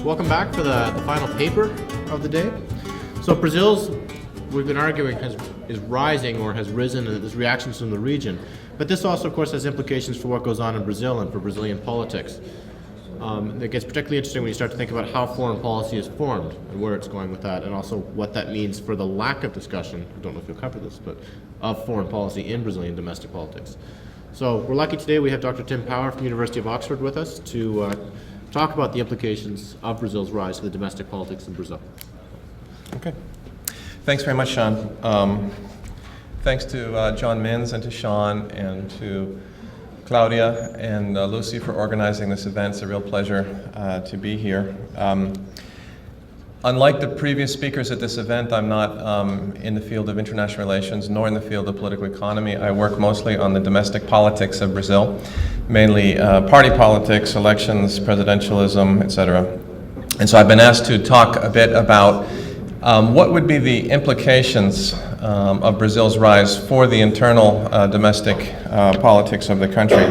welcome back for the final paper of the day. So Brazil's, we've been arguing, is rising or has risen, and there's reactions from the region. But this also, of course, has implications for what goes on in Brazil and for Brazilian politics. It gets particularly interesting when you start to think about how foreign policy is formed and where it's going with that, and also what that means for the lack of discussion, I don't know if you'll cover this, but of foreign policy in Brazilian domestic politics. So we're lucky today we have Dr. Tim Power from the University of Oxford with us to talk about the implications of Brazil's rise to the domestic politics in Brazil. Okay. Thanks very much, Sean. Thanks to John Minns and to Sean and to Claudia and Lucy for organizing this event. It's a real pleasure to be here. Unlike the previous speakers at this event, I'm not in the field of international relations nor in the field of political economy. I work mostly on the domestic politics of Brazil, mainly party politics, elections, presidentialism, etc. And so I've been asked to talk a bit about what would be the implications of Brazil's rise for the internal domestic politics of the country.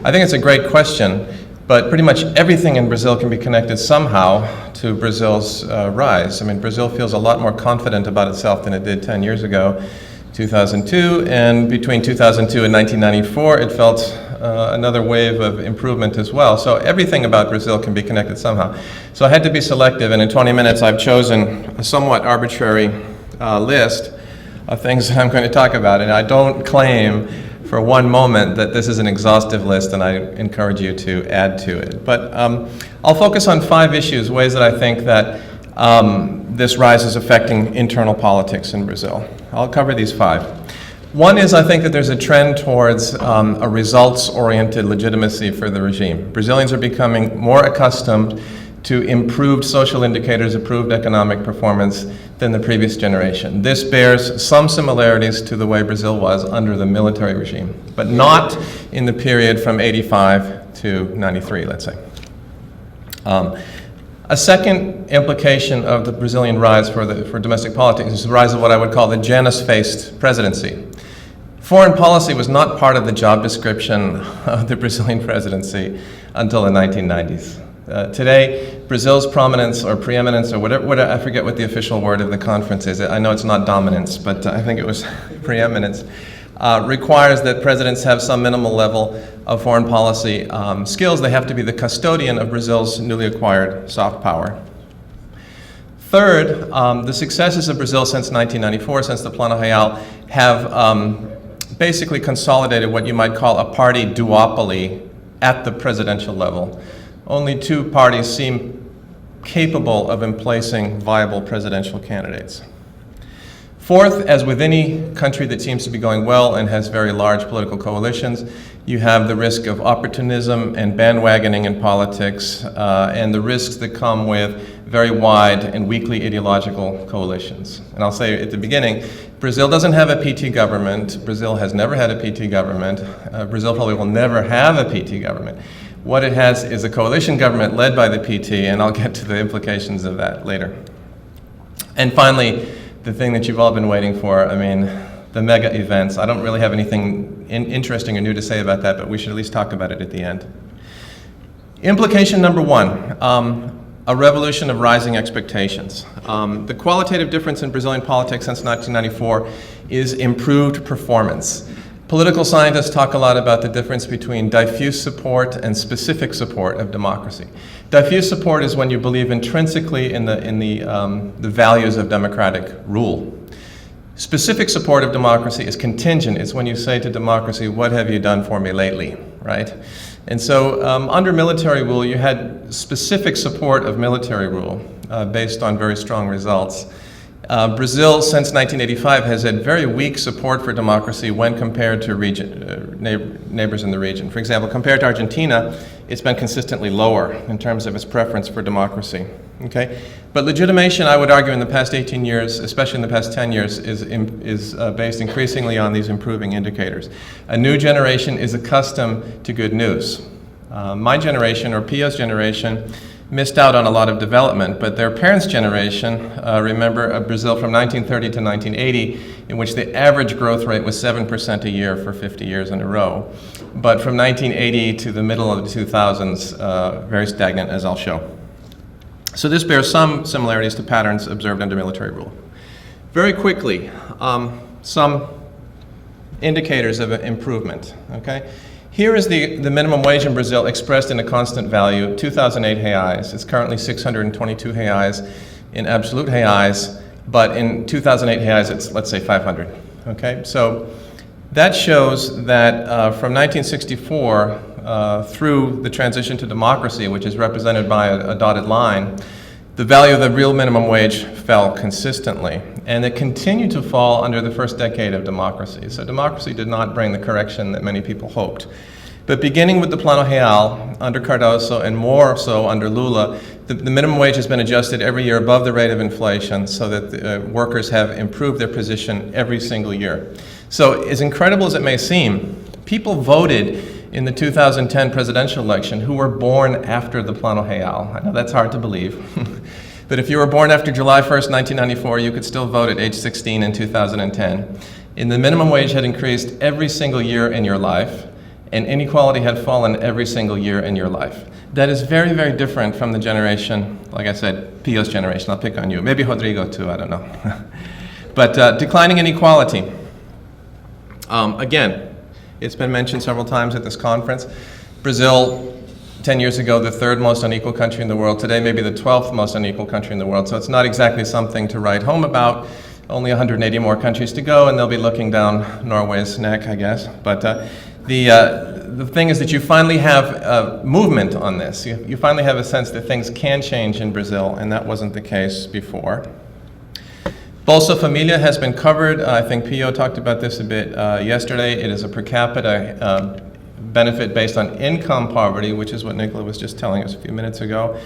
I think it's a great question, but pretty much everything in Brazil can be connected somehow to Brazil's rise. I mean, Brazil feels a lot more confident about itself than it did 10 years ago, 2002, and between 2002 and 1994, it felt another wave of improvement as well. So everything about Brazil can be connected somehow. So I had to be selective, and in 20 minutes I've chosen a somewhat arbitrary list of things that I'm going to talk about, and I don't claim for one moment that this is an exhaustive list, and I encourage you to add to it. But I'll focus on 5 issues, ways that I think that this rise is affecting internal politics in Brazil. I'll cover these 5. One is, I think that there's a trend towards a results-oriented legitimacy for the regime. Brazilians are becoming more accustomed to improved social indicators, improved economic performance than the previous generation. This bears some similarities to the way Brazil was under the military regime, but not in the period from 85 to 93, let's say. A second implication of the Brazilian rise for domestic politics is the rise of what I would call the Janus-faced presidency. Foreign policy was not part of the job description of the Brazilian presidency until the 1990s. Today, Brazil's prominence or preeminence or whatever, I forget what the official word of the conference is. I know it's not dominance, but I think it was preeminence, requires that presidents have some minimal level of foreign policy skills. They have to be the custodian of Brazil's newly acquired soft power. Third, the successes of Brazil since 1994, since the Plano Real, have basically consolidated what you might call a party duopoly at the presidential level. Only 2 parties seem capable of emplacing viable presidential candidates. Fourth, as with any country that seems to be going well and has very large political coalitions, you have the risk of opportunism and bandwagoning in politics, and the risks that come with very wide and weakly ideological coalitions. And I'll say at the beginning, Brazil doesn't have a PT government. Brazil has never had a PT government. Brazil probably will never have a PT government. What it has is a coalition government led by the PT, and I'll get to the implications of that later. And finally, the thing that you've all been waiting for, I mean, the mega events. I don't really have anything interesting or new to say about that, but we should at least talk about it at the end. Implication number 1, a revolution of rising expectations. The qualitative difference in Brazilian politics since 1994 is improved performance. Political scientists talk a lot about the difference between diffuse support and specific support of democracy. Diffuse support is when you believe intrinsically in the values of democratic rule. Specific support of democracy is contingent. It's when you say to democracy, what have you done for me lately, right? And so under military rule, you had specific support of military rule based on very strong results. Brazil, since 1985, has had very weak support for democracy when compared to neighbors in the region. For example, compared to Argentina, it's been consistently lower in terms of its preference for democracy. Okay? But legitimation, I would argue, in the past 18 years, especially in the past 10 years, is based increasingly on these improving indicators. A new generation is accustomed to good news. My generation, or Pio's generation, missed out on a lot of development, but their parents' generation remember a Brazil from 1930 to 1980 in which the average growth rate was 7% a year for 50 years in a row. But from 1980 to the middle of the 2000s, very stagnant, as I'll show. So this bears some similarities to patterns observed under military rule. Very quickly, some indicators of improvement, okay? Here is the minimum wage in Brazil expressed in a constant value, 2008 reais. It's currently 622 reais in absolute reais, but in 2008 reais, it's, let's say, 500, okay? So that shows that from 1964 through the transition to democracy, which is represented by a dotted line, the value of the real minimum wage fell consistently, and it continued to fall under the first decade of democracy. So democracy did not bring the correction that many people hoped. But beginning with the Plano Real under Cardoso and more so under Lula, the minimum wage has been adjusted every year above the rate of inflation so that the, workers have improved their position every single year. So as incredible as it may seem, people voted in the 2010 presidential election who were born after the Plano Real. I know that's hard to believe. But if you were born after July 1st, 1994, you could still vote at age 16 in 2010. And the minimum wage had increased every single year in your life, and inequality had fallen every single year in your life. That is very, very different from the generation, like I said, Pio's generation. I'll pick on you. Maybe Rodrigo too, I don't know. But declining inequality. Again, it's been mentioned several times at this conference. Brazil, 10 years ago, the third most unequal country in the world. Today, maybe the 12th most unequal country in the world. So it's not exactly something to write home about. Only 180 more countries to go, and they'll be looking down Norway's neck, I guess. But the thing is that you finally have movement on this. You finally have a sense that things can change in Brazil, and that wasn't the case before. Bolsa Familia has been covered. I think Pio talked about this a bit yesterday. It is a per capita benefit based on income poverty, which is what Nicola was just telling us a few minutes ago.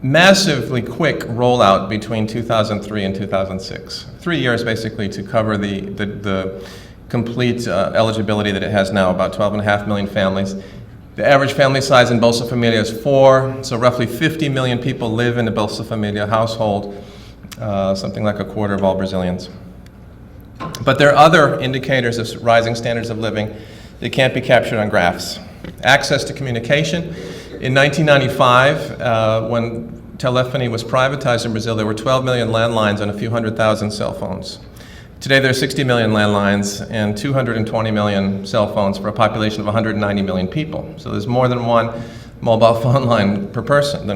Massively quick rollout between 2003 and 2006. 3 years basically to cover the complete eligibility that it has now, about 12.5 million families. The average family size in Bolsa Familia is 4, so roughly 50 million people live in the Bolsa Familia household. Something like a quarter of all Brazilians. But there are other indicators of rising standards of living that can't be captured on graphs. Access to communication. In 1995, when telephony was privatized in Brazil, there were 12 million landlines and a few 100,000 cell phones. Today there are 60 million landlines and 220 million cell phones for a population of 190 million people. So there's more than one mobile phone line per person.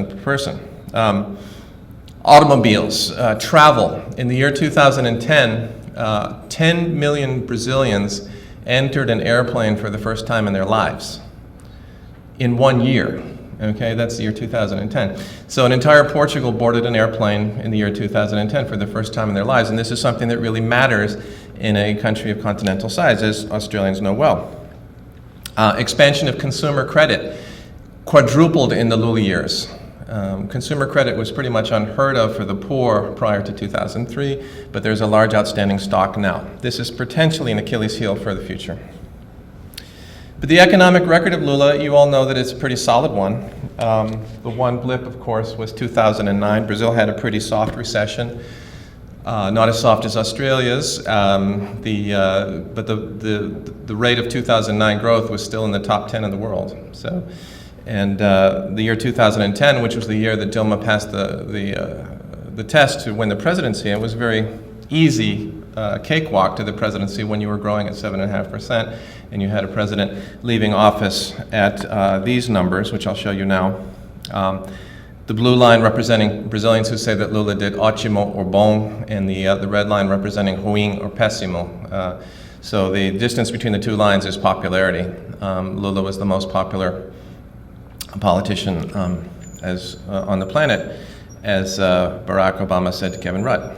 Automobiles, travel. In the year 2010, 10 million Brazilians entered an airplane for the first time in their lives. In 1 year, okay, that's the year 2010. So an entire Portugal boarded an airplane in the year 2010 for the first time in their lives, and this is something that really matters in a country of continental size, as Australians know well. Expansion of consumer credit quadrupled in the Lula years. Consumer credit was pretty much unheard of for the poor prior to 2003, but there's a large outstanding stock now. This is potentially an Achilles heel for the future. But the economic record of Lula, you all know that it's a pretty solid one. The one blip, of course, was 2009. Brazil had a pretty soft recession, not as soft as Australia's, but the rate of 2009 growth was still in the top 10 in the world. So. And the year 2010, which was the year that Dilma passed the test to win the presidency, it was a very easy cakewalk to the presidency when you were growing at 7.5%, and you had a president leaving office at these numbers, which I'll show you now. The blue line representing Brazilians who say that Lula did ótimo or bom, and the red line representing ruim or péssimo. So the distance between the two lines is popularity. Lula was the most popular politician on the planet, as Barack Obama said to Kevin Rudd.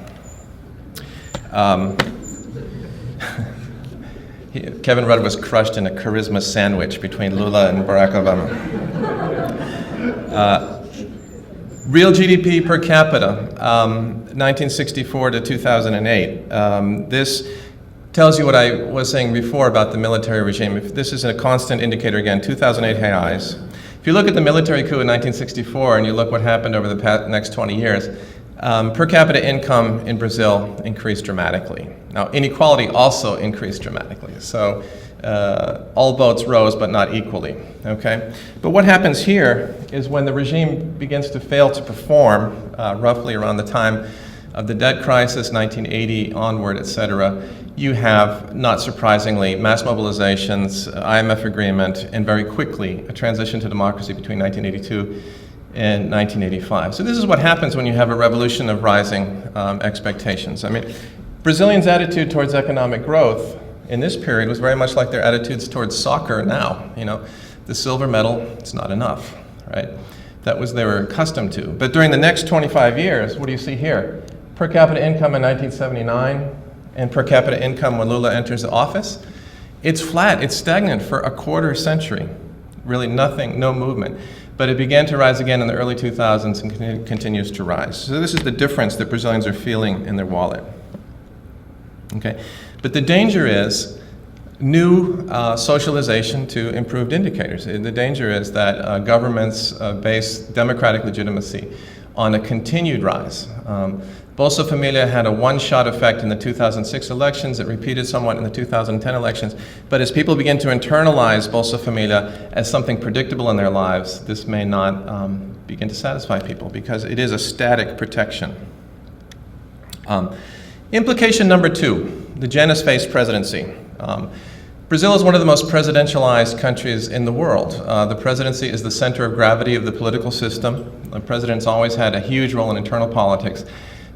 Kevin Rudd was crushed in a charisma sandwich between Lula and Barack Obama. Real GDP per capita, 1964 to 2008. This tells you what I was saying before about the military regime. If this is a constant indicator again, 2008 reais. If you look at the military coup in 1964 and you look what happened over the next 20 years, per capita income in Brazil increased dramatically. Now, inequality also increased dramatically. So all boats rose, but not equally, okay? But what happens here is when the regime begins to fail to perform, roughly around the time of the debt crisis, 1980 onward, et cetera, you have, not surprisingly, mass mobilizations, IMF agreement, and very quickly a transition to democracy between 1982 and 1985. So this is what happens when you have a revolution of rising expectations. I mean, Brazilians' attitude towards economic growth in this period was very much like their attitudes towards soccer now. You know, the silver medal, it's not enough, right? That was they were accustomed to. But during the next 25 years, what do you see here? Per capita income in 1979 and per capita income when Lula enters the office, it's flat, it's stagnant for a quarter century. Really nothing, no movement. But it began to rise again in the early 2000s and continues to rise. So this is the difference that Brazilians are feeling in their wallet. Okay, but the danger is new socialization to improved indicators. The danger is that governments base democratic legitimacy on a continued rise. Bolsa Familia had a one-shot effect in the 2006 elections. It repeated somewhat in the 2010 elections. But as people begin to internalize Bolsa Familia as something predictable in their lives, this may not begin to satisfy people because it is a static protection. Implication number 2, the Janus-Face presidency. Brazil is one of the most presidentialized countries in the world. The presidency is the center of gravity of the political system. The president's always had a huge role in internal politics.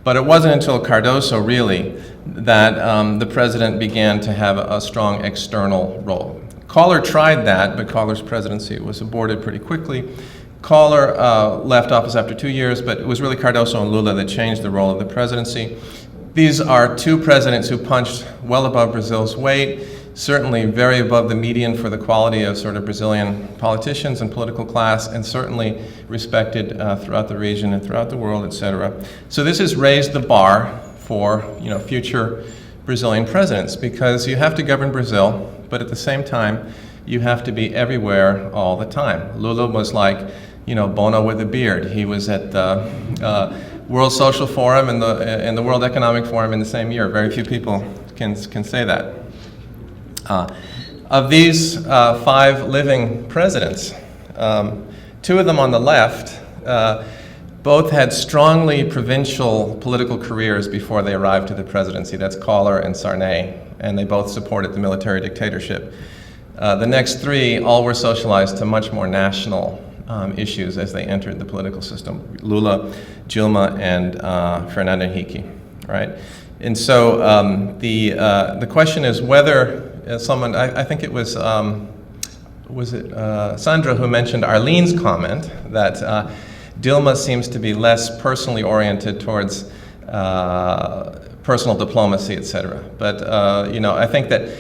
But it wasn't until Cardoso, really, that the president began to have a strong external role. Collor tried that, but Collor's presidency was aborted pretty quickly. Collor left office after 2 years, but it was really Cardoso and Lula that changed the role of the presidency. These are two presidents who punched well above Brazil's weight, certainly very above the median for the quality of sort of Brazilian politicians and political class, and certainly respected throughout the region and throughout the world, et cetera. So this has raised the bar for future Brazilian presidents, because you have to govern Brazil, but at the same time, you have to be everywhere all the time. Lula was like, Bono with a beard. He was at the World Social Forum and the World Economic Forum in the same year. Very few people can say that. Of these 5 living presidents, 2 of them on the left both had strongly provincial political careers before they arrived to the presidency. That's Collor and Sarney, and they both supported the military dictatorship. The next 3 all were socialized to much more national issues as they entered the political system. Lula, Dilma, and Fernando Henrique, right? And so the question is whether someone, I think it was Sandra who mentioned Arlene's comment that Dilma seems to be less personally oriented towards personal diplomacy, et cetera. But I think that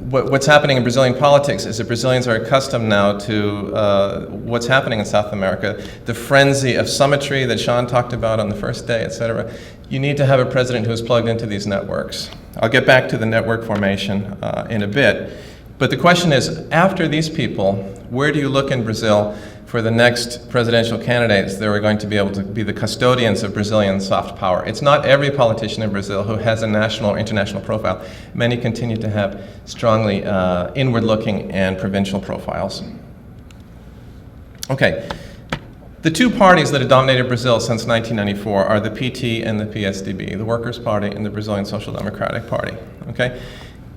what's happening in Brazilian politics is that Brazilians are accustomed now to what's happening in South America, the frenzy of symmetry that Sean talked about on the first day, et cetera. You need to have a president who is plugged into these networks. I'll get back to the network formation in a bit. But the question is, after these people, where do you look in Brazil for the next presidential candidates that are going to be able to be the custodians of Brazilian soft power? It's not every politician in Brazil who has a national or international profile. Many continue to have strongly inward-looking and provincial profiles. Okay. The 2 parties that have dominated Brazil since 1994 are the PT and the PSDB, the Workers' Party and the Brazilian Social Democratic Party, okay?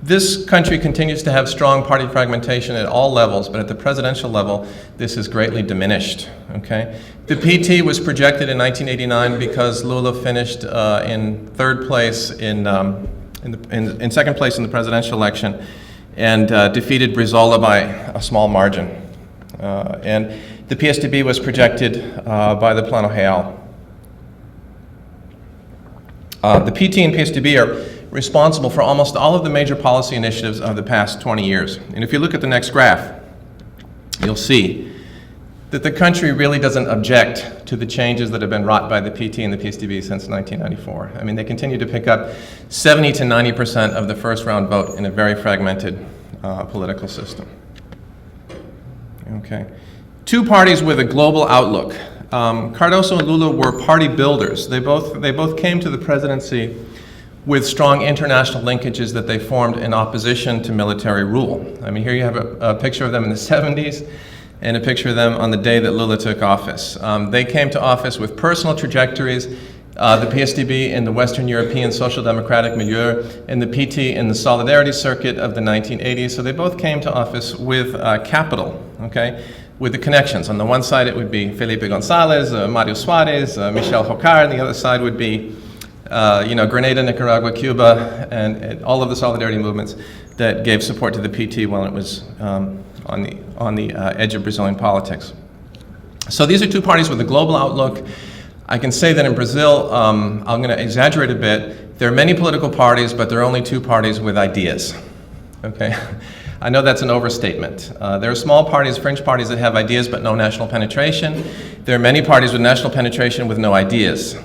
This country continues to have strong party fragmentation at all levels, but at the presidential level, this is greatly diminished, okay? The PT was projected in 1989 because Lula finished in 3rd place in second place in the presidential election and defeated Brizola by a small margin. And the PSDB was projected by the Plano Real. The PT and PSDB are responsible for almost all of the major policy initiatives of the past 20 years. And if you look at the next graph, you'll see that the country really doesn't object to the changes that have been wrought by the PT and the PSDB since 1994. I mean, they continue to pick up 70 to 90% of the first round vote in a very fragmented political system. Okay. 2 parties with a global outlook. Cardoso and Lula were party builders. They both came to the presidency with strong international linkages that they formed in opposition to military rule. I mean, here you have a picture of them in the 70s and a picture of them on the day that Lula took office. They came to office with personal trajectories, the PSDB in the Western European social democratic milieu, and the PT in the solidarity circuit of the 1980s. So they both came to office with capital, okay, with the connections. On the one side, it would be Felipe González, Mario Suárez, Michel Jocar, and the other side would be Grenada, Nicaragua, Cuba, and all of the solidarity movements that gave support to the PT while it was on the edge of Brazilian politics. So these are two parties with a global outlook. I can say that in Brazil, I'm going to exaggerate a bit, there are many political parties, but there are only two parties with ideas. Okay? I know that's an overstatement. There are small parties, fringe parties that have ideas but no national penetration. There are many parties with national penetration with no ideas.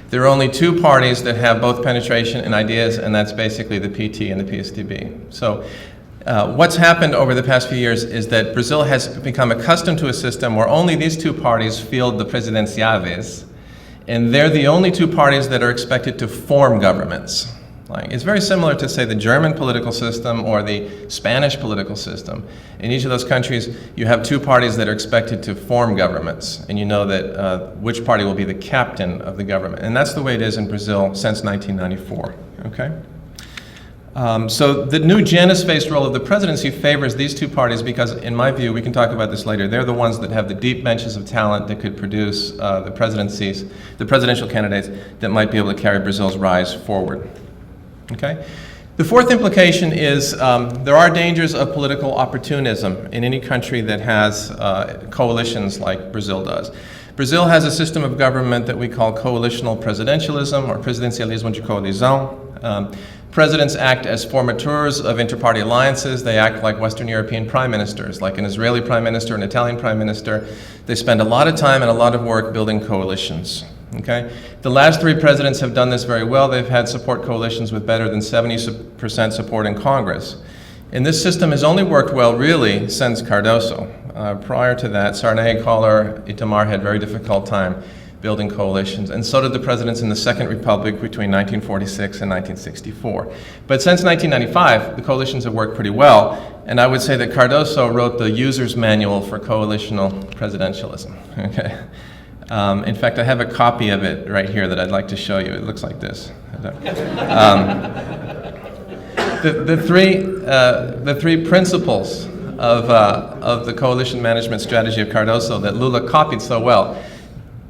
There are only two parties that have both penetration and ideas, and that's basically the PT and the PSDB. So what's happened over the past few years is that Brazil has become accustomed to a system where only these two parties field the presidenciáveis, and they're the only two parties that are expected to form governments. Like, it's very similar to, say, the German political system or the Spanish political system. In each of those countries, you have two parties that are expected to form governments, and you know that which party will be the captain of the government. And that's the way it is in Brazil since 1994, okay? So the new Janus-based role of the presidency favors these two parties because, in my view, we can talk about this later, they're the ones that have the deep benches of talent that could produce the presidential candidates that might be able to carry Brazil's rise forward. Okay? The fourth implication is there are dangers of political opportunism in any country that has coalitions like Brazil does. Brazil has a system of government that we call coalitional presidentialism or presidencialismo de coalizão. Presidents act as formateurs of inter-party alliances. They act like Western European prime ministers, like an Israeli prime minister, an Italian prime minister. They spend a lot of time and a lot of work building coalitions. Okay? The last three presidents have done this very well. They've had support coalitions with better than 70% support in Congress. And this system has only worked well, really, since Cardoso. Prior to that, Sarney, Collor, Itamar had very difficult time building coalitions, and so did the presidents in the Second Republic between 1946 and 1964. But since 1995, the coalitions have worked pretty well, and I would say that Cardoso wrote the user's manual for coalitional presidentialism. Okay? In fact, I have a copy of it right here that I'd like to show you. It looks like this. The three principles of the coalition management strategy of Cardoso that Lula copied so well.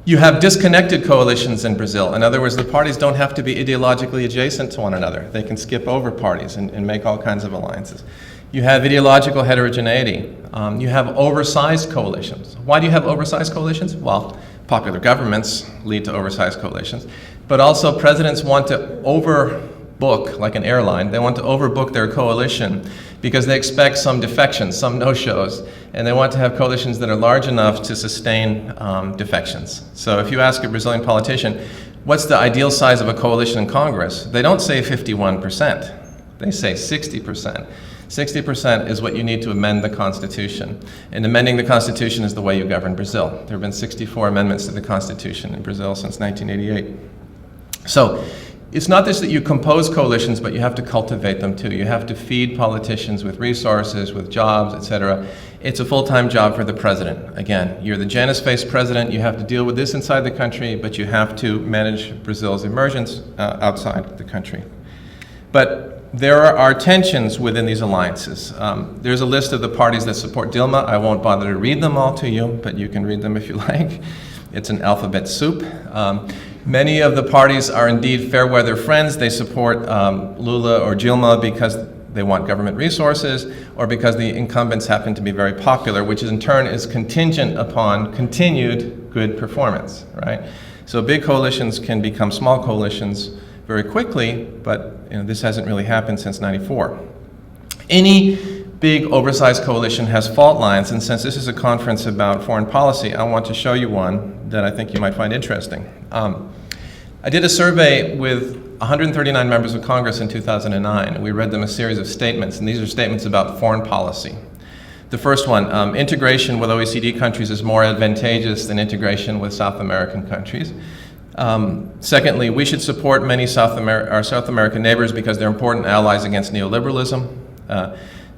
You have disconnected coalitions in Brazil. In other words, the parties don't have to be ideologically adjacent to one another. They can skip over parties and make all kinds of alliances. You have ideological heterogeneity. You have oversized coalitions. Why do you have oversized coalitions? Well, popular governments lead to oversized coalitions, but also presidents want to overbook, like an airline, they want to overbook their coalition because they expect some defections, some no-shows, and they want to have coalitions that are large enough to sustain defections. So if you ask a Brazilian politician, what's the ideal size of a coalition in Congress? They don't say 51%, they say 60%. 60% is what you need to amend the Constitution. And amending the Constitution is the way you govern Brazil. There have been 64 amendments to the Constitution in Brazil since 1988. So it's not just that you compose coalitions, but you have to cultivate them too. You have to feed politicians with resources, with jobs, etc. It's a full-time job for the president. Again, you're the Janus-based president. You have to deal with this inside the country, but you have to manage Brazil's emergence outside the country. But there are tensions within these alliances. There's a list of the parties that support Dilma. I won't bother to read them all to you, but you can read them if you like. It's an alphabet soup. Many of the parties are indeed fair weather friends. They support Lula or Dilma because they want government resources or because the incumbents happen to be very popular, which in turn is contingent upon continued good performance, right? So big coalitions can become small coalitions very quickly, but this hasn't really happened since '94. Any big oversized coalition has fault lines, and since this is a conference about foreign policy, I want to show you one that I think you might find interesting. I did a survey with 139 members of Congress in 2009, and we read them a series of statements, and these are statements about foreign policy. The first one, integration with OECD countries is more advantageous than integration with South American countries. Secondly, we should support many our South American neighbors because they're important allies against neoliberalism.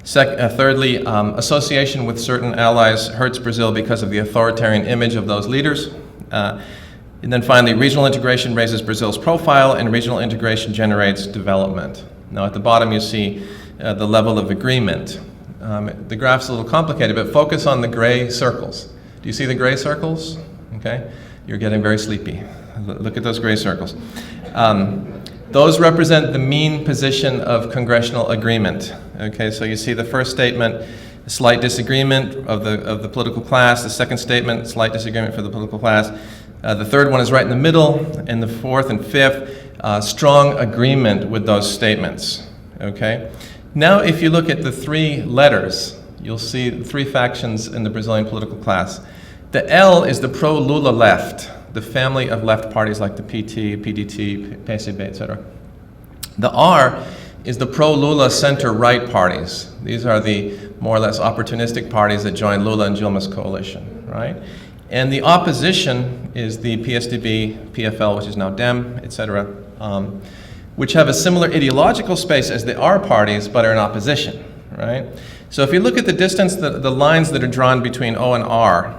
Thirdly, association with certain allies hurts Brazil because of the authoritarian image of those leaders. And then finally, regional integration raises Brazil's profile, and regional integration generates development. Now at the bottom you see the level of agreement. The graph's a little complicated, but focus on the gray circles. Do you see the gray circles? Okay, you're getting very sleepy. Look at those gray circles. Those represent the mean position of congressional agreement. Okay, so you see the first statement, slight disagreement of the political class. The second statement, slight disagreement for the political class. The third one is right in the middle, and the fourth and fifth, strong agreement with those statements. Okay. Now, if you look at the three letters, you'll see the three factions in the Brazilian political class. The L is the pro-Lula left, the family of left parties like the PT, PDT, PCB, etc. The R is the pro-Lula center-right parties. These are the more or less opportunistic parties that joined Lula and Dilma's coalition, right? And the opposition is the PSDB, PFL, which is now DEM, etc., which have a similar ideological space as the R parties, but are in opposition, right? So if you look at the distance, the lines that are drawn between O and R,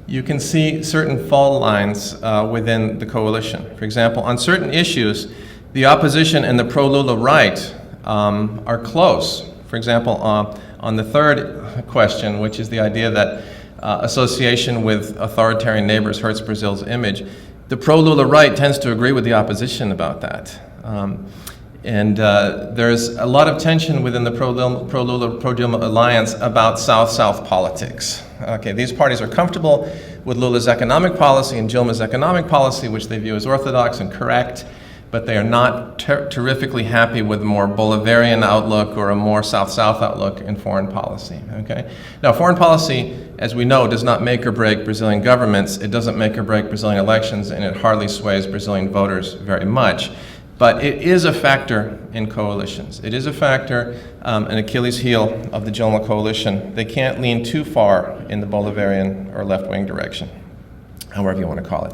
you can see certain fault lines within the coalition. For example, on certain issues, the opposition and the pro-Lula right are close. For example, on the third question, which is the idea that association with authoritarian neighbors hurts Brazil's image, the pro-Lula right tends to agree with the opposition about that. There's a lot of tension within the pro-Lula, pro-Dilma alliance about South-South politics. Okay, these parties are comfortable with Lula's economic policy and Dilma's economic policy, which they view as orthodox and correct, but they are not terrifically happy with a more Bolivarian outlook or a more South-South outlook in foreign policy, okay? Now, foreign policy, as we know, does not make or break Brazilian governments. It doesn't make or break Brazilian elections, and it hardly sways Brazilian voters very much. But it is a factor in coalitions. It is a factor, an Achilles heel of the Dilma coalition. They can't lean too far in the Bolivarian or left-wing direction, however you want to call it.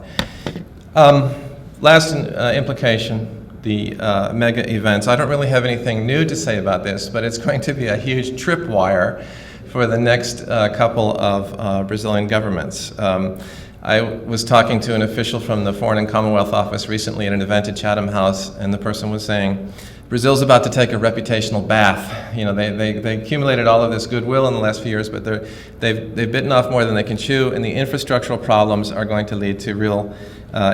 Last implication, the mega events. I don't really have anything new to say about this, but it's going to be a huge tripwire for the next couple of Brazilian governments. I was talking to an official from the Foreign and Commonwealth Office recently at an event at Chatham House, and the person was saying, Brazil's about to take a reputational bath. You know, they accumulated all of this goodwill in the last few years, but they've bitten off more than they can chew, and the infrastructural problems are going to lead to real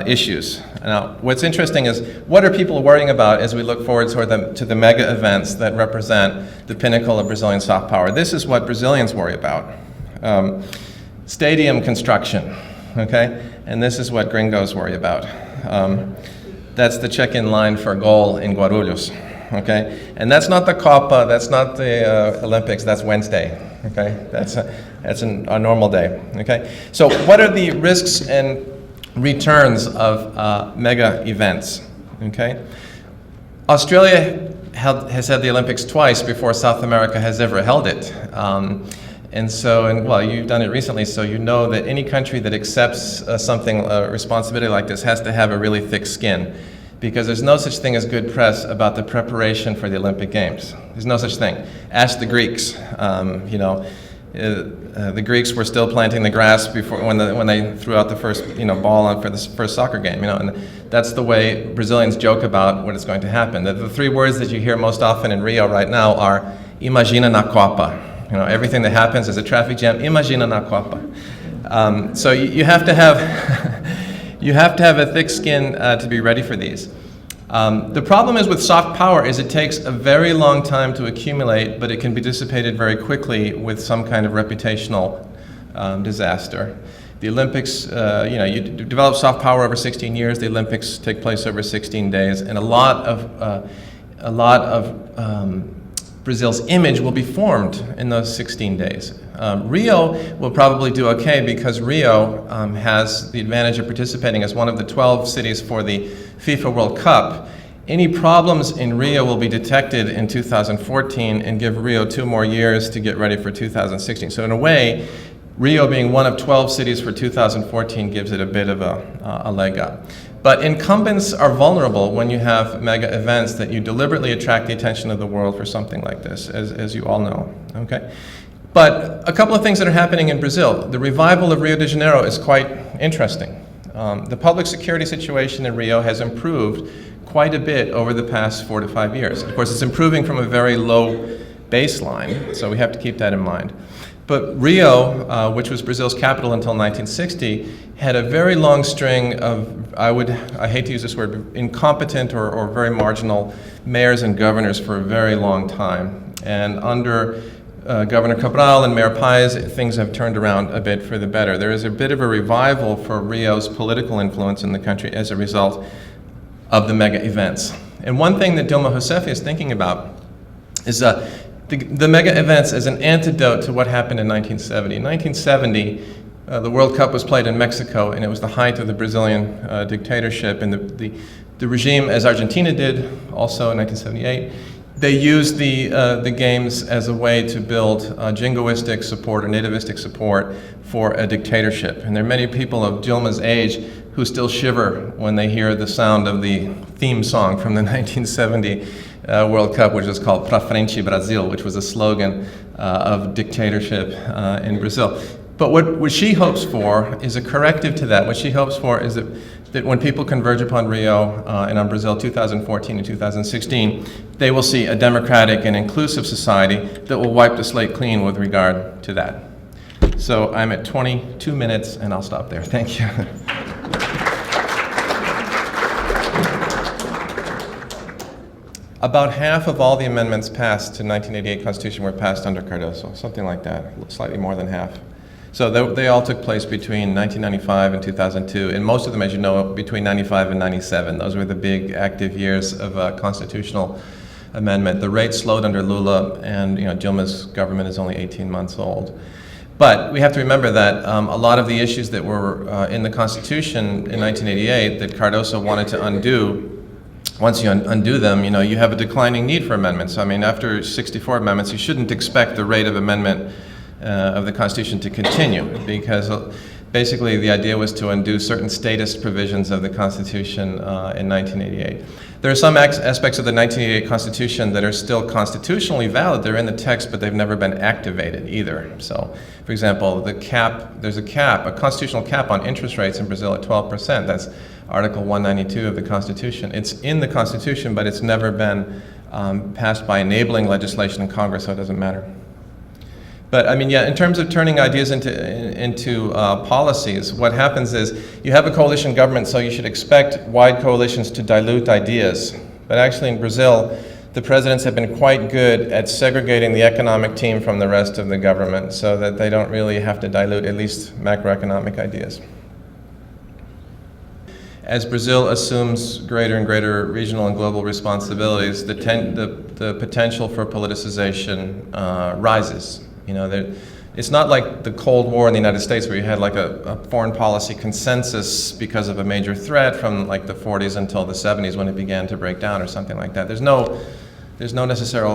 issues. Now, what's interesting is, what are people worrying about as we look forward to the mega events that represent the pinnacle of Brazilian soft power? This is what Brazilians worry about. Stadium construction. Okay, and this is what gringos worry about. That's the check-in line for a goal in Guarulhos. Okay, and that's not the Copa, that's not the Olympics, that's Wednesday. Okay, that's a normal day. Okay, so what are the risks and returns of mega events? Okay, Australia has had the Olympics twice before South America has ever held it. Well, you've done it recently, so you know that any country that accepts a responsibility like this has to have a really thick skin, because there's no such thing as good press about the preparation for the Olympic Games. There's no such thing. Ask the Greeks. The Greeks were still planting the grass before when they threw out the first ball for the first soccer game. And that's the way Brazilians joke about what is going to happen. The three words that you hear most often in Rio right now are "Imagina na Copa." Everything that happens is a traffic jam. Imagina na Copa. So you have to have you have to have a thick skin to be ready for these. The problem is with soft power is it takes a very long time to accumulate, but it can be dissipated very quickly with some kind of reputational disaster. The Olympics, you develop soft power over 16 years. The Olympics take place over 16 days, and a lot of Brazil's image will be formed in those 16 days. Rio will probably do okay because Rio has the advantage of participating as one of the 12 cities for the FIFA World Cup. Any problems in Rio will be detected in 2014 and give Rio 2 more years to get ready for 2016. So in a way, Rio being one of 12 cities for 2014 gives it a bit of a leg up. But incumbents are vulnerable when you have mega events that you deliberately attract the attention of the world for something like this, as you all know, okay? But a couple of things that are happening in Brazil. The revival of Rio de Janeiro is quite interesting. The public security situation in Rio has improved quite a bit over the past 4 to 5 years. Of course, it's improving from a very low baseline, so we have to keep that in mind. But Rio, which was Brazil's capital until 1960, had a very long string of, I hate to use this word, but incompetent or very marginal mayors and governors for a very long time. And under Governor Cabral and Mayor Paes, things have turned around a bit for the better. There is a bit of a revival for Rio's political influence in the country as a result of the mega events. And one thing that Dilma Rousseff is thinking about is the mega events as an antidote to what happened in 1970. In 1970, the World Cup was played in Mexico, and it was the height of the Brazilian dictatorship. And the regime, as Argentina did also in 1978, they used the games as a way to build jingoistic support or nativistic support for a dictatorship. And there are many people of Dilma's age who still shiver when they hear the sound of the theme song from the 1970 World Cup, which was called Pra Frente Brasil, which was a slogan of dictatorship in Brazil. But what she hopes for is a corrective to that. What she hopes for is that when people converge upon Rio and on Brazil 2014 and 2016, they will see a democratic and inclusive society that will wipe the slate clean with regard to that. So I'm at 22 minutes, and I'll stop there. Thank you. About half of all the amendments passed to 1988 Constitution were passed under Cardoso, something like that, slightly more than half. So they all took place between 1995 and 2002, and most of them, as you know, between 95 and 97. Those were the big active years of constitutional amendment. The rate slowed under Lula, and Dilma's government is only 18 months old. But we have to remember that a lot of the issues that were in the Constitution in 1988 that Cardoso wanted to undo, once you undo them, you have a declining need for amendments. I mean, after 64 amendments, you shouldn't expect the rate of amendment of the Constitution to continue, because basically the idea was to undo certain statist provisions of the Constitution in 1988. There are some aspects of the 1988 Constitution that are still constitutionally valid. They're in the text, but they've never been activated either. So, for example, there's a constitutional cap on interest rates in Brazil at 12%. That's Article 192 of the Constitution. It's in the Constitution, but it's never been passed by enabling legislation in Congress, so it doesn't matter. But I mean, yeah, in terms of turning ideas into policies, what happens is you have a coalition government, so you should expect wide coalitions to dilute ideas. But actually in Brazil, the presidents have been quite good at segregating the economic team from the rest of the government so that they don't really have to dilute at least macroeconomic ideas. As Brazil assumes greater and greater regional and global responsibilities, the potential for politicization rises. It's not like the Cold War in the United States where you had like a foreign policy consensus because of a major threat from like the 40s until the 70s when it began to break down or something like that. There's no necessary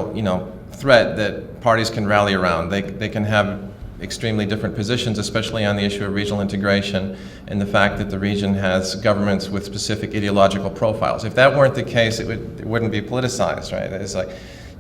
threat that parties can rally around. They can have extremely different positions, especially on the issue of regional integration and the fact that the region has governments with specific ideological profiles. If that weren't the case, it wouldn't be politicized, right? It's like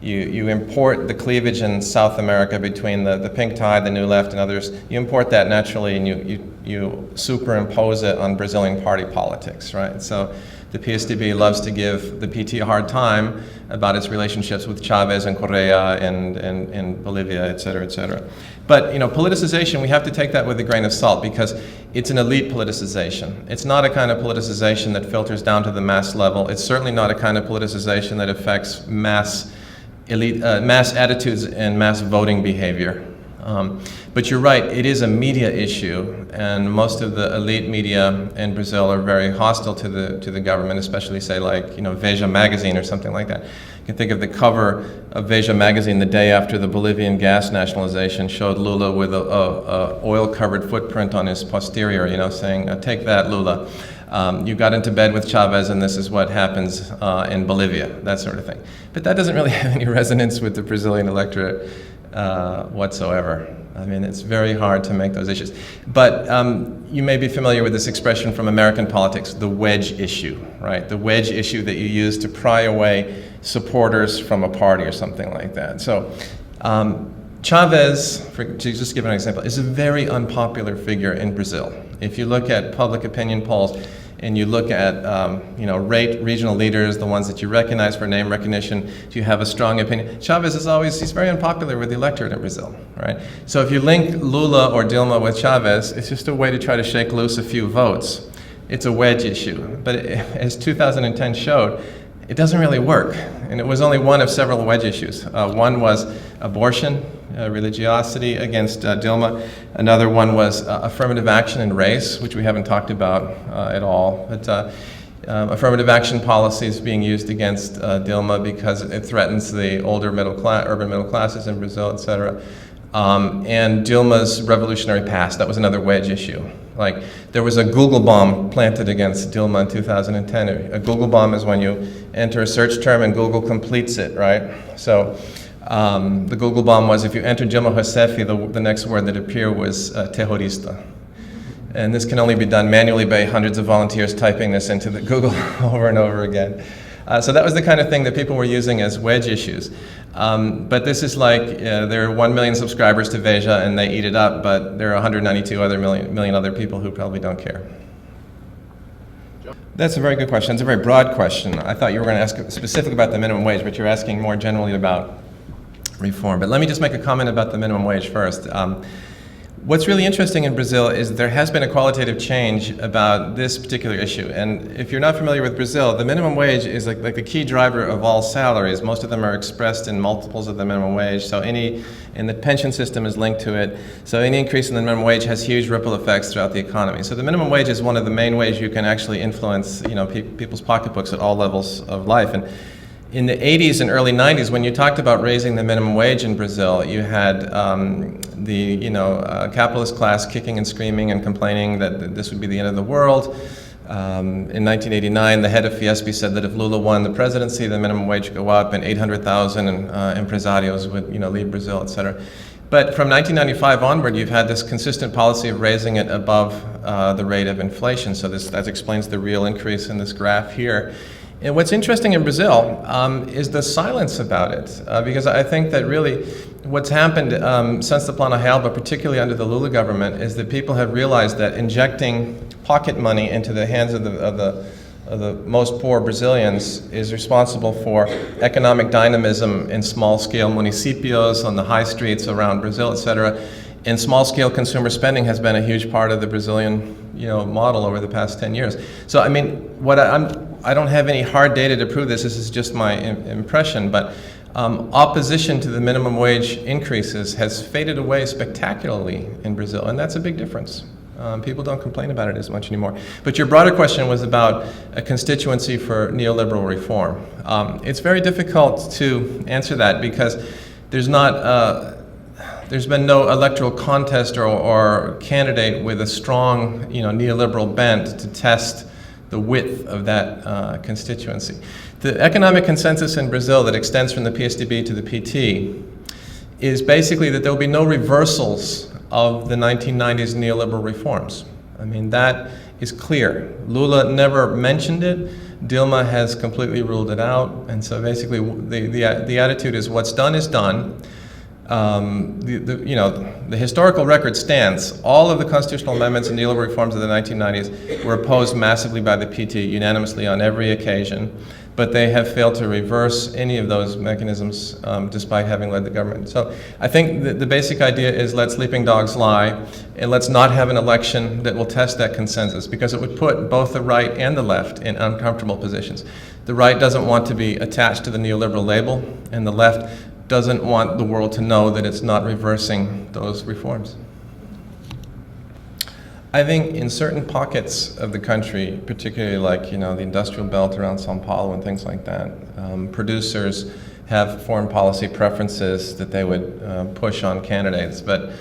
you import the cleavage in South America between the Pink Tide, the New Left, and others. You import that naturally, and you superimpose it on Brazilian party politics, right? So the PSDB loves to give the PT a hard time about its relationships with Chavez and Correa and Bolivia, et cetera, et cetera. But politicization, we have to take that with a grain of salt because it's an elite politicization. It's not a kind of politicization that filters down to the mass level. It's certainly not a kind of politicization that affects mass attitudes and mass voting behavior. But you're right, it is a media issue, and most of the elite media in Brazil are very hostile to the government, especially say like Veja magazine or something like that. You can think of the cover of Veja magazine the day after the Bolivian gas nationalization showed Lula with a oil-covered footprint on his posterior, saying, "Take that, Lula. You got into bed with Chavez, and this is what happens in Bolivia," that sort of thing. But that doesn't really have any resonance with the Brazilian electorate whatsoever. I mean, it's very hard to make those issues. But you may be familiar with this expression from American politics, the wedge issue, right? The wedge issue that you use to pry away supporters from a party or something like that. So Chavez, to just give an example, is a very unpopular figure in Brazil. If you look at public opinion polls and you look at rate regional leaders, the ones that you recognize for name recognition, do you have a strong opinion? Chavez is he's very unpopular with the electorate in Brazil, right? So if you link Lula or Dilma with Chavez, it's just a way to try to shake loose a few votes. It's a wedge issue. But as 2010 showed, it doesn't really work. And it was only one of several wedge issues. One was abortion, religiosity against Dilma. Another one was affirmative action and race, which we haven't talked about at all. But affirmative action policies being used against Dilma because it threatens the older urban middle classes in Brazil, et cetera. And Dilma's revolutionary past, that was another wedge issue. Like, there was a Google bomb planted against Dilma in 2010. A Google bomb is when you enter a search term and Google completes it, right? So the Google bomb was if you enter Dilma Rousseff, the next word that appeared was terrorista. And this can only be done manually by hundreds of volunteers typing this into the Google over and over again. So that was the kind of thing that people were using as wedge issues. But this is like, there are 1 million subscribers to Veja and they eat it up, but there are 192 million other people who probably don't care. That's a very good question. It's a very broad question. I thought you were going to ask specifically about the minimum wage, but you're asking more generally about reform. But let me just make a comment about the minimum wage first. What's really interesting in Brazil is there has been a qualitative change about this particular issue. And if you're not familiar with Brazil, the minimum wage is like the key driver of all salaries. Most of them are expressed in multiples of the minimum wage. So and the pension system is linked to it. So any increase in the minimum wage has huge ripple effects throughout the economy. So the minimum wage is one of the main ways you can actually influence, people's pocketbooks at all levels of life. And in the 80s and early 90s, when you talked about raising the minimum wage in Brazil, you had the capitalist class kicking and screaming and complaining that this would be the end of the world. In 1989, the head of Fiesp said that if Lula won the presidency, the minimum wage would go up and 800,000 empresarios would leave Brazil, et cetera. But from 1995 onward, you've had this consistent policy of raising it above the rate of inflation. So that explains the real increase in this graph here. And what's interesting in Brazil is the silence about it, because I think that really what's happened since the Plano Real, but particularly under the Lula government, is that people have realized that injecting pocket money into the hands of the most poor Brazilians is responsible for economic dynamism in small-scale municipios on the high streets around Brazil, et cetera. And small-scale consumer spending has been a huge part of the Brazilian model over the past 10 years. So, I mean, I don't have any hard data to prove this. This is just my impression, but opposition to the minimum wage increases has faded away spectacularly in Brazil, and that's a big difference. People don't complain about it as much anymore. But your broader question was about a constituency for neoliberal reform. It's very difficult to answer that because there's been no electoral contest or candidate with a strong, neoliberal bent to test the width of that constituency. The economic consensus in Brazil that extends from the PSDB to the PT is basically that there will be no reversals of the 1990s neoliberal reforms. I mean, that is clear. Lula never mentioned it. Dilma has completely ruled it out. And so basically the attitude is what's done is done. The historical record stands. All of the constitutional amendments and neoliberal reforms of the 1990s were opposed massively by the PT, unanimously on every occasion, but they have failed to reverse any of those mechanisms despite having led the government. So I think the basic idea is let sleeping dogs lie, and let's not have an election that will test that consensus, because it would put both the right and the left in uncomfortable positions. The right doesn't want to be attached to the neoliberal label, and the left doesn't want the world to know that it's not reversing those reforms. I think in certain pockets of the country, particularly like the industrial belt around São Paulo and things like that, producers have foreign policy preferences that they would push on candidates. But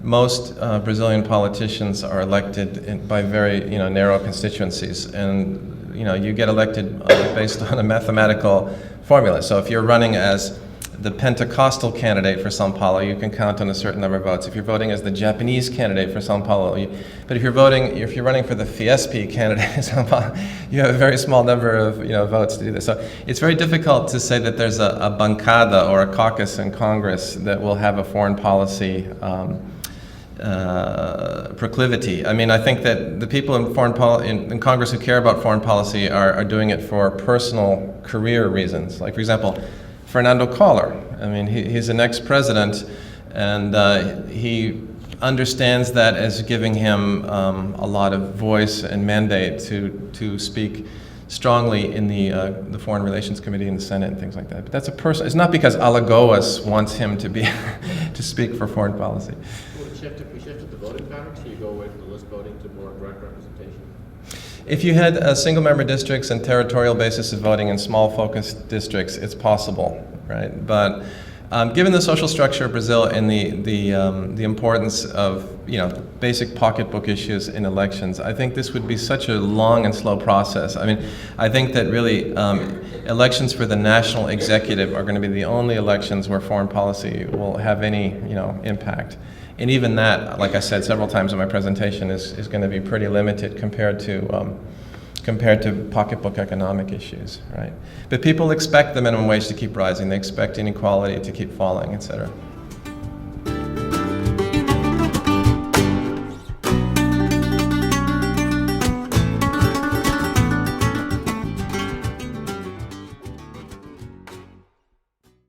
most Brazilian politicians are elected by very narrow constituencies, and you get elected based on a mathematical formula. So if you're running as the Pentecostal candidate for São Paulo, you can count on a certain number of votes. If you're voting as the Japanese candidate for São Paulo, but if you're running for the Fiesp candidate in São Paulo, you have a very small number of votes to do this. So it's very difficult to say that there's a bancada or a caucus in Congress that will have a foreign policy proclivity. I mean, I think that the people in Congress who care about foreign policy are doing it for personal career reasons. Like, for example, Fernando Collor. I mean, he's an ex-president, and he understands that as giving him a lot of voice and mandate to speak strongly in the Foreign Relations Committee in the Senate and things like that. But that's a person. It's not because Alagoas wants him to be to speak for foreign policy. We shifted the voting pattern, so you go away from the list voting to more direct representation? If you had single-member districts and territorial basis of voting in small focused districts, it's possible, right? But given the social structure of Brazil and the importance of basic pocketbook issues in elections, I think this would be such a long and slow process. I mean, I think that really elections for the national executive are going to be the only elections where foreign policy will have any impact. And even that, like I said several times in my presentation, is going to be pretty limited compared to pocketbook economic issues, right? But people expect the minimum wage to keep rising. They expect inequality to keep falling, et cetera.